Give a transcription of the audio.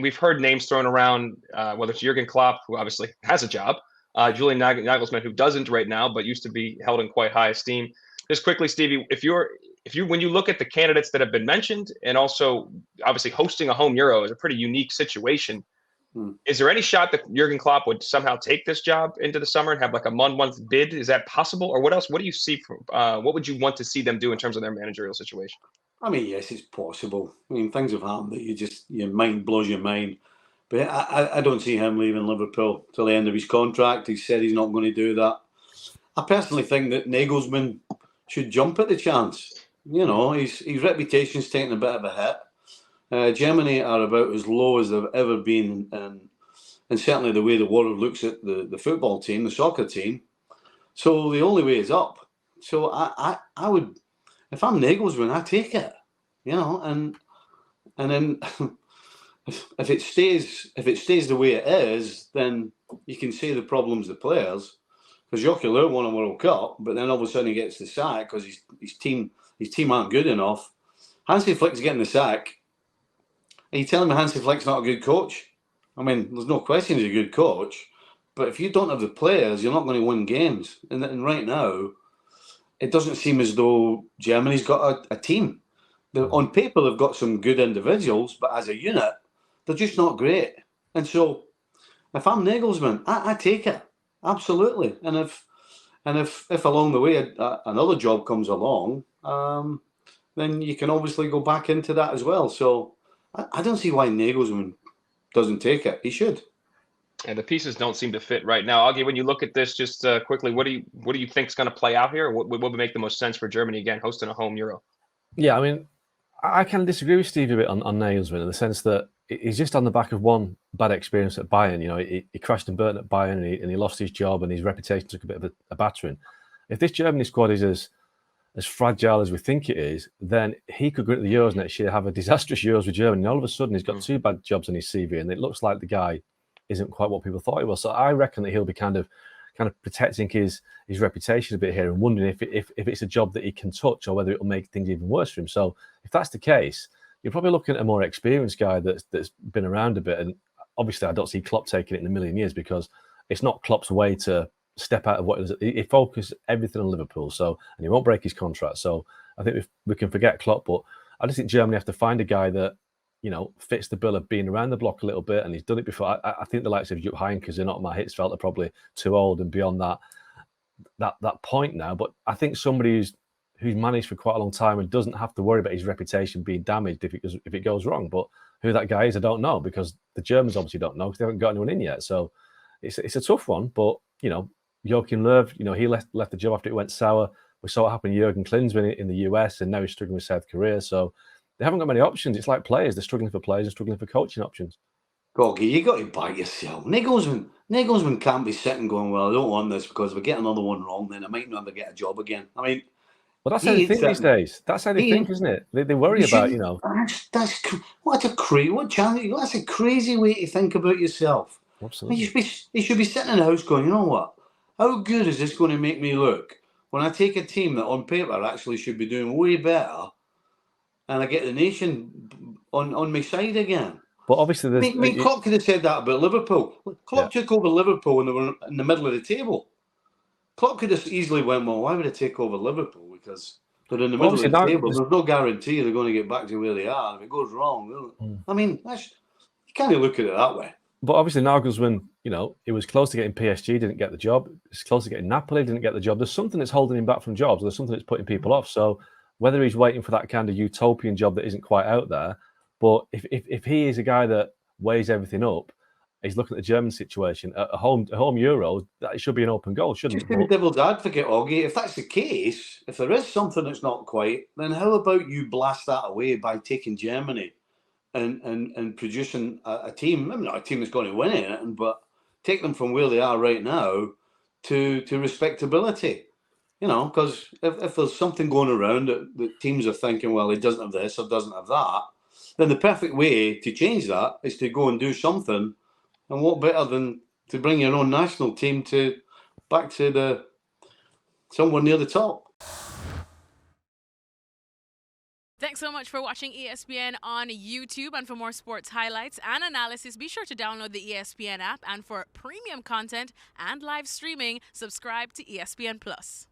we've heard names thrown around, whether it's Jurgen Klopp, who obviously has a job, Julian Nagelsmann, who doesn't right now, but used to be held in quite high esteem. Just quickly, Stevie, when you look at the candidates that have been mentioned, and also obviously hosting a home Euro is a pretty unique situation. Is there any shot that Jurgen Klopp would somehow take this job into the summer and have like a month bid? Is that possible? Or what else? What do you see? What would you want to see them do in terms of their managerial situation? I mean, yes, it's possible. I mean, things have happened that your mind blows your mind. But I don't see him leaving Liverpool till the end of his contract. He said he's not going to do that. I personally think that Nagelsmann should jump at the chance. You know, his reputation's taken a bit of a hit. Germany are about as low as they've ever been, and certainly the way the world looks at the football team, the soccer team. So the only way is up. So I would, if I'm Nagelsmann, I take it, you know, and then if it stays the way it is, then you can see the problems the players, because Joachim Löw won a World Cup, but then all of a sudden he gets the sack because his team aren't good enough. Hansi Flick's getting the sack. Are you telling me Hansi Flick's not a good coach? I mean, there's no question he's a good coach, but if you don't have the players, you're not going to win games. And right now, it doesn't seem as though Germany's got a team. On paper, they've got some good individuals, but as a unit, they're just not great. And so, if I'm Nagelsmann, I take it, absolutely. And if along the way another job comes along, then you can obviously go back into that as well. So I don't see why Nagelsmann doesn't take it. He should. And the pieces don't seem to fit right now. Augie, when you look at this, just quickly, what do you think is going to play out here? What would make the most sense for Germany again hosting a home Euro? Yeah, I mean, I kind of disagree with Steve a bit on Nagelsmann in the sense that he's just on the back of one bad experience at Bayern. You know, he crashed and burnt at Bayern, and he lost his job, and his reputation took a bit of a battering. If this Germany squad is as fragile as we think it is, then he could go into the Euros next year, have a disastrous Euros with Germany, and all of a sudden he's got two bad jobs on his CV, and it looks like the guy isn't quite what people thought he was. So I reckon that he'll be kind of protecting his reputation a bit here and wondering if it's a job that he can touch or whether it'll make things even worse for him. So if that's the case, you're probably looking at a more experienced guy that's been around a bit. And obviously I don't see Klopp taking it in a million years, because it's not Klopp's way to step out of what it is. He focused everything on Liverpool, and he won't break his contract. So I think we can forget Klopp, but I just think Germany have to find a guy that, you know, fits the bill of being around the block a little bit, and he's done it before. I think the likes of Jupp Heynckes and Otmar Hitzfeld are probably too old and beyond that point now. But I think somebody who's managed for quite a long time and doesn't have to worry about his reputation being damaged if it goes wrong. But who that guy is, I don't know, because the Germans obviously don't know because they haven't got anyone in yet. So it's a tough one. But, you know, Joachim Löw, you know, he left the job after it went sour. We saw what happened to Jurgen Klinsmann in the US, and now he's struggling with South Korea. So they haven't got many options. It's like players. They're struggling for players and struggling for coaching options. Goggy, you got to back yourself. Nagelsmann can't be sitting going, well, I don't want this because if I get another one wrong, then I might never get a job again. I mean, well, that's how they think these days. That's how they think, isn't it? They worry about, you know. That's a crazy way to think about yourself. Absolutely. You should be sitting in the house going, you know what? How good is this going to make me look when I take a team that on paper actually should be doing way better, and I get the nation on my side again? But obviously, Klopp could have said that about Liverpool. Klopp took over Liverpool when they were in the middle of the table. Klopp could have easily went, well, why would I take over Liverpool? Because they're in the middle of the table. There's no guarantee they're going to get back to where they are. If it goes wrong, I mean, you can't look at it that way. But obviously, Nagelsmann, you know, he was close to getting PSG, didn't get the job. He was close to getting Napoli, didn't get the job. There's something that's holding him back from jobs. There's something that's putting people off. So whether he's waiting for that kind of utopian job that isn't quite out there, but if he is a guy that weighs everything up, he's looking at the German situation. A home Euro, that should be an open goal, shouldn't it? Just be the devil's advocate, Augie. If that's the case, if there is something that's not quite, then how about you blast that away by taking Germany and producing a team? I mean, not a team that's going to win it, but take them from where they are right now to respectability. You know, because if there's something going around that teams are thinking, well, he doesn't have this or doesn't have that, then the perfect way to change that is to go and do something. And what better than to bring your own national team back to somewhere near the top? The Thanks so much for watching ESPN on YouTube. And for more sports highlights and analysis, be sure to download the ESPN app. And for premium content and live streaming, subscribe to ESPN Plus.